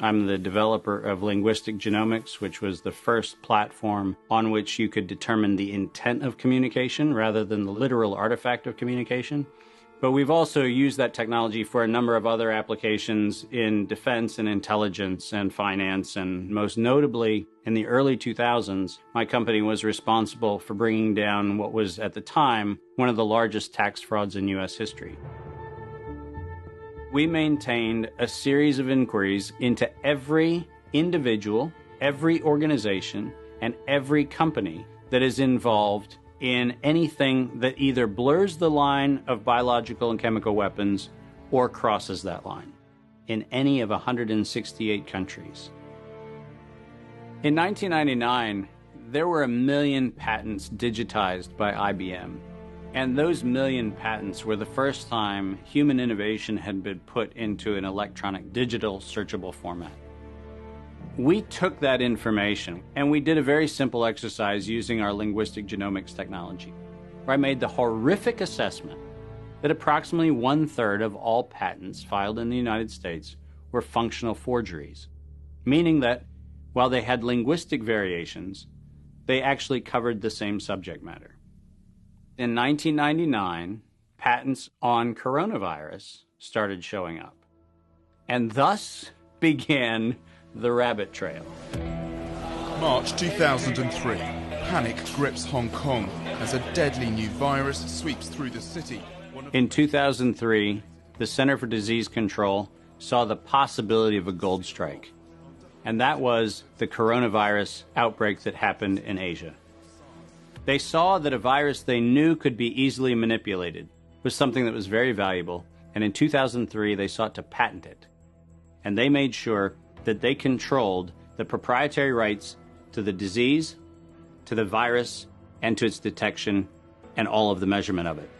I'm the developer of linguistic genomics, which was the first platform on which you could determine the intent of communication rather than the literal artifact of communication. But we've also used that technology for a number of other applications in defense and intelligence and finance, and most notably, in the early 2000s, my company was responsible for bringing down what was, at the time, one of the largest tax frauds in U.S. history. We maintained a series of inquiries into every individual, every organization, and every company that is involved in anything that either blurs the line of biological and chemical weapons or crosses that line in any of 168 countries. In 1999, there were 1 million patents digitized by IBM, and those 1 million patents were the first time human innovation had been put into an electronic digital searchable format. We took that information and we did a very simple exercise using our linguistic genomics technology, where I made the horrific assessment that approximately 1/3 of all patents filed in the United States were functional forgeries, meaning that while they had linguistic variations, they actually covered the same subject matter. In 1999, patents on coronavirus started showing up, and thus began the rabbit trail. March 2003. Panic grips Hong Kong as a deadly new virus sweeps through the city. In 2003, the Center for Disease Control saw the possibility of a gold strike, and that was the coronavirus outbreak that happened in Asia. They saw that a virus they knew could be easily manipulated was something that was very valuable, and in 2003 they sought to patent it. And they made sure that they controlled the proprietary rights to the disease, to the virus, and to its detection, and all of the measurement of it.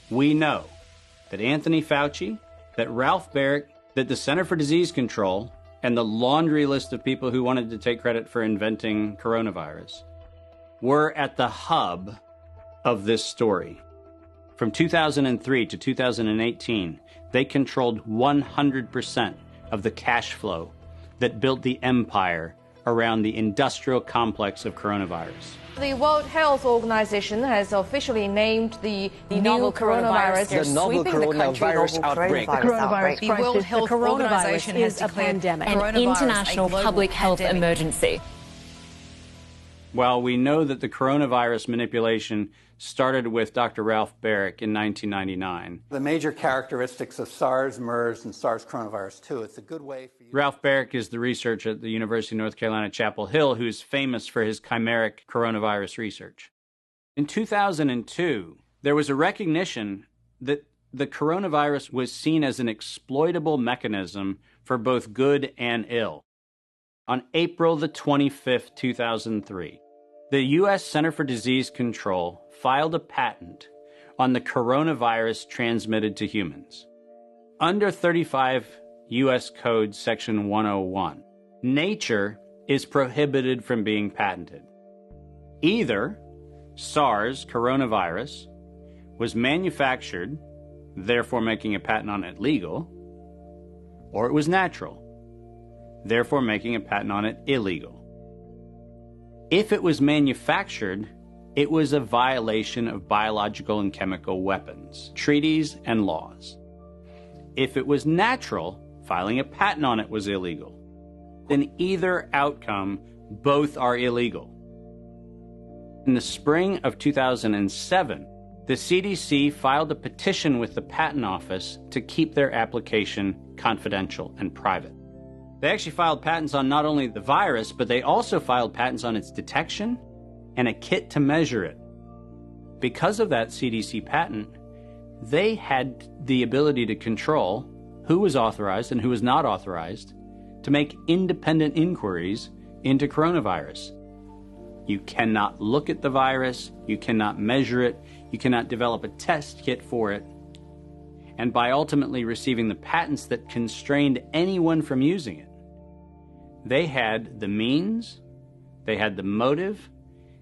We know that Anthony Fauci, that Ralph Baric, that the Center for Disease Control, and the laundry list of people who wanted to take credit for inventing coronavirus were at the hub of this story. From 2003 to 2018, they controlled 100% of the cash flow that built the empire around the industrial complex of coronavirus. The World Health Organization has officially named the novel coronavirus the novel coronavirus outbreak. The coronavirus The World Health Organization has declared a pandemic, an international public health emergency. While we know that the coronavirus manipulation started with Dr. Ralph Baric in 1999. The major characteristics of SARS, MERS, and SARS coronavirus 2, it's a good way for you... Ralph Baric is the researcher at the University of North Carolina, Chapel Hill, who's famous for his chimeric coronavirus research. In 2002, there was a recognition that the coronavirus was seen as an exploitable mechanism for both good and ill. On April the 25th, 2003, the U.S. Center for Disease Control filed a patent on the coronavirus transmitted to humans. Under 35 U.S. Code Section 101, nature is prohibited from being patented. Either SARS coronavirus was manufactured, therefore making a patent on it legal, or it was natural, therefore making a patent on it illegal. If it was manufactured, it was a violation of biological and chemical weapons, treaties, and laws. If it was natural, filing a patent on it was illegal. In either outcome, both are illegal. In the spring of 2007, the CDC filed a petition with the Patent Office to keep their application confidential and private. They actually filed patents on not only the virus, but they also filed patents on its detection and a kit to measure it. Because of that CDC patent, they had the ability to control who was authorized and who was not authorized to make independent inquiries into coronavirus. You cannot look at the virus, you cannot measure it, you cannot develop a test kit for it. And by ultimately receiving the patents that constrained anyone from using it, they had the means, they had the motive,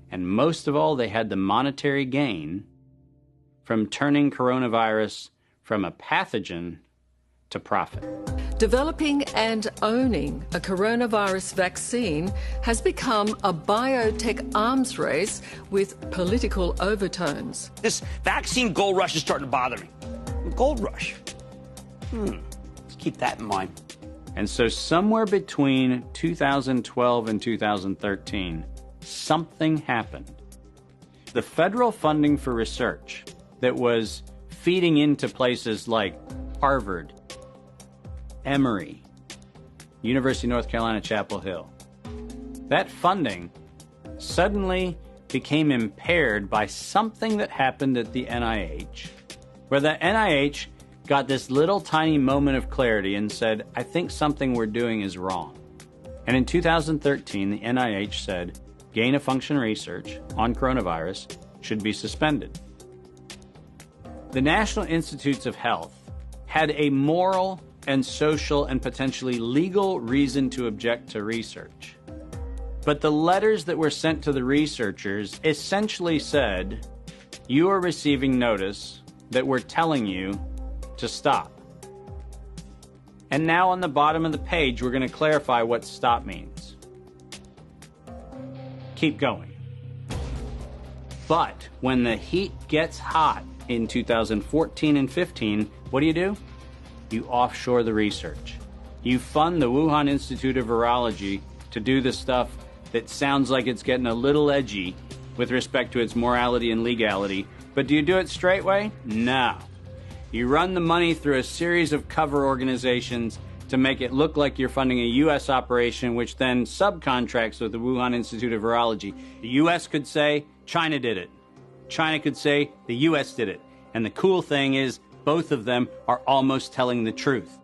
and most of all, they had the monetary gain from turning coronavirus from a pathogen to profit. Developing and owning a coronavirus vaccine has become a biotech arms race with political overtones. This vaccine gold rush is starting to bother me. Gold rush. Let's keep that in mind. And so somewhere between 2012 and 2013, something happened. The federal funding for research that was feeding into places like Harvard, Emory, University of North Carolina, Chapel Hill, that funding suddenly became impaired by something that happened at the NIH, where the NIH got this little tiny moment of clarity and said, I think something we're doing is wrong. And in 2013, the NIH said, gain-of-function research on coronavirus should be suspended. The National Institutes of Health had a moral and social and potentially legal reason to object to research. But the letters that were sent to the researchers essentially said, you are receiving notice that we're telling you to stop. And now on the bottom of the page, we're going to clarify what stop means. Keep going. But when the heat gets hot in 2014 and 15, what do? You offshore the research. You fund the Wuhan Institute of Virology to do the stuff that sounds like it's getting a little edgy with respect to its morality and legality. But do you do it straight way? No. You run the money through a series of cover organizations to make it look like you're funding a U.S. operation, which then subcontracts with the Wuhan Institute of Virology. The U.S. could say, China did it. China could say, the U.S. did it. And the cool thing is, both of them are almost telling the truth.